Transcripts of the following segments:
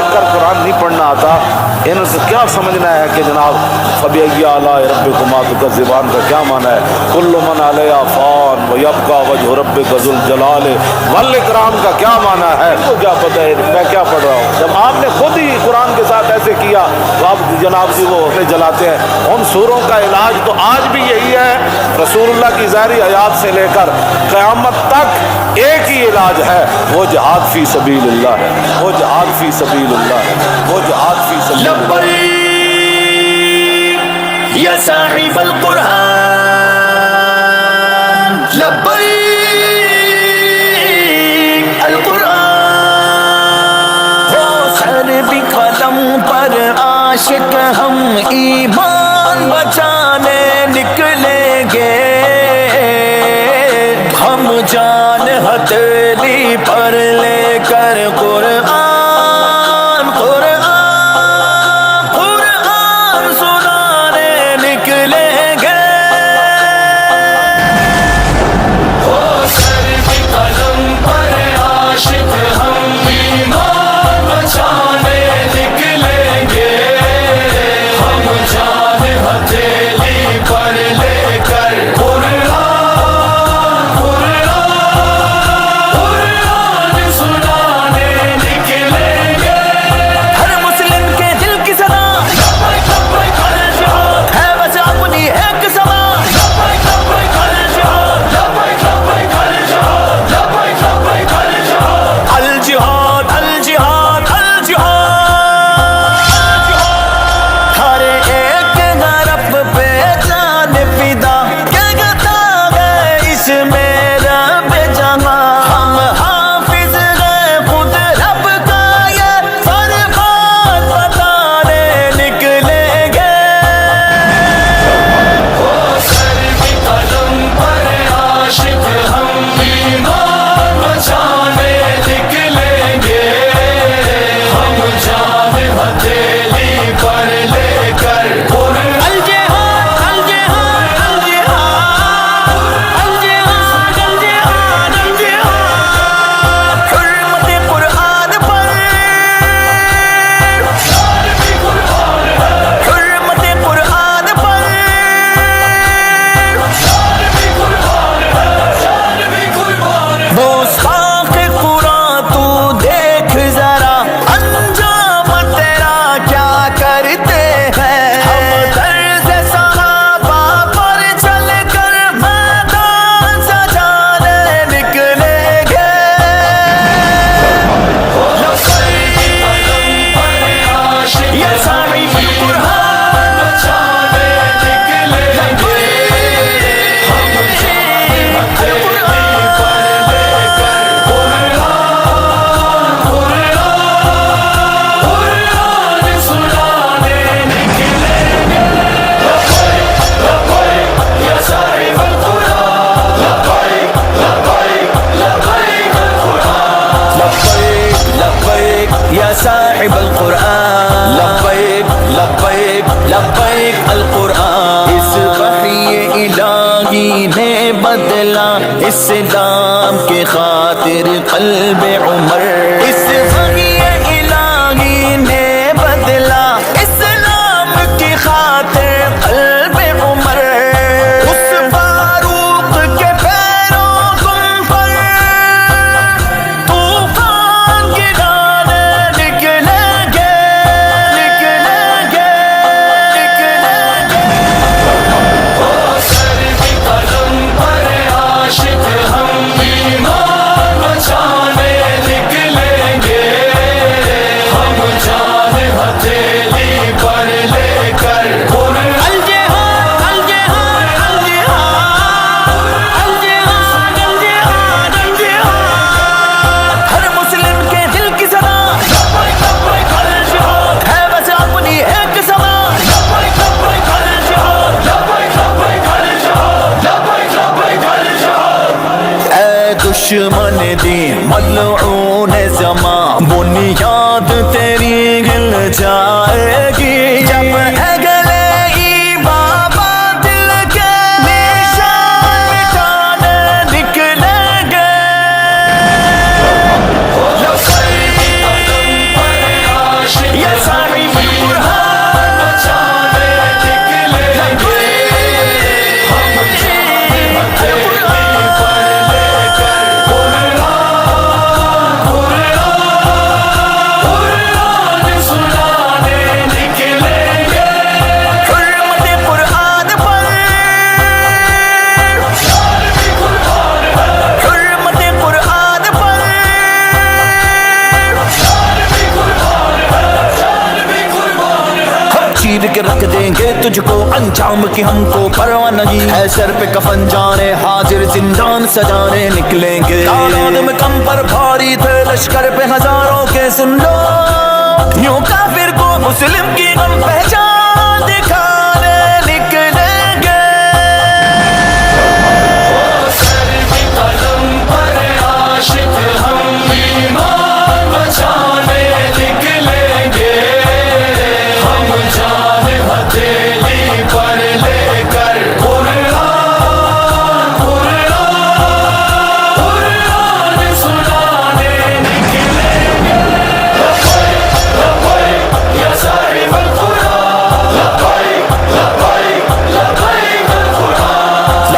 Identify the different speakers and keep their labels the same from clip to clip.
Speaker 1: دیکھ کر قرآن نہیں پڑھنا آتا، ان سے کیا سمجھنا ہے کہ جناب فَبِأَيِّ آلَاءِ رَبِّكُمَا تُكَذِّبَانِ کا کیا معنی ہے؟ كُلُّ مَنْ عَلَيْهَا فَانٍ وَيَبْقَىٰ وَجْهُ رَبِّكَ ذُو الْجَلَالِ وَالْإِكْرَامِ کا کیا معنی ہے؟ ان کو کیا پتہ ہے میں کیا پڑھ رہا ہوں؟ جب آپ نے خود ہی قرآن کے ساتھ ایسے کیا تو آپ جناب جی وہ ہوتے جلاتے ہیں۔ ان سوروں کا علاج تو آج بھی یہی ہے، رسول اللہ کی ظاہری حیات سے لے کر قیامت تک ایک ہی علاج ہے، وہ جہاد فی سبیل اللہ ہے، وہ جہاد فی سبیل اللہ ہے، وہ جہاد فی سبیل اللہ ہے۔
Speaker 2: یا صاحب القرآن لبیک القرآن، ہو سر بھی قلم پر عاشق ہم ایمان بچانے نکلیں گے، ہم جان ہتھیلی پر لے کر قرآن سنانے نکلیں گے۔ ہو سر بھی قلم پر عاشق ہم ایمان بچانے نکلیں گے، ہم جان ہتھیلی پر لے کر صاحب القرآن لبیک لبیک لبیک القرآن، اس وحی الہی نے بدلا اسلام کے خاطر قلب عمر، اس وحی الہی نے بدلا اسلام کی خاطر قلب عمر، اس فاروق کے پیروں تم پر طوفان گرانے نکلیں گے، نکلیں گے، نکلیں گے۔ وہ سر بھی قلم پر عاشق ہم ایمان بچانے نکلیں گے، ہم جان ہتھیلی پر لے کر الجہاد الجہاد الجہاد الجہاد الجہاد الجہاد، ہر مسلم کے دل کی صدا لبیک لبیک الجہاد ہے، بس اپنی ایک سما لبیک لبیک الجہاد لبیک لبیک الجہاد لبیک لبیک الجہاد۔ اے دشمن دین ملعون زمان، بنیاد تیری ہل جائے گی جب اگلے ای بابا دل کے نشان مٹانے نکلیں گے۔ لبیک چیر کے رکھ دیں گے تجھ کو، انجام کی ہم کو پرواہ نہیں ہے، سر پہ کفن جانے حاضر زندان سجانے نکلیں گے، تعداد میں کم پر بھاری تھے لشکر پہ ہزاروں کے، سن لو یوں کافر کو مسلم کی ہم پہچان دکھانے نکلیں گے،
Speaker 3: سر کی قلم پر عاشق ہم ایمان بچانے نکلیں گے، ہم جان ہتھیلی پر لے کر قرآن سنانے نکلیں گے، لبیک یا صاحب القرآن، لبیک لبیک القرآن،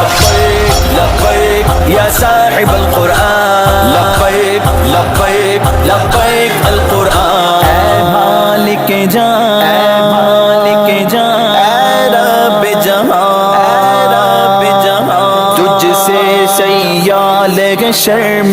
Speaker 2: لبیک یا صاحب القرآن، لبیک لبیک لبیک القرآن، اے مالک جان، اے مالک جان، اے رب جہاں، اے رب جہاں، تجھ سے سیال شرم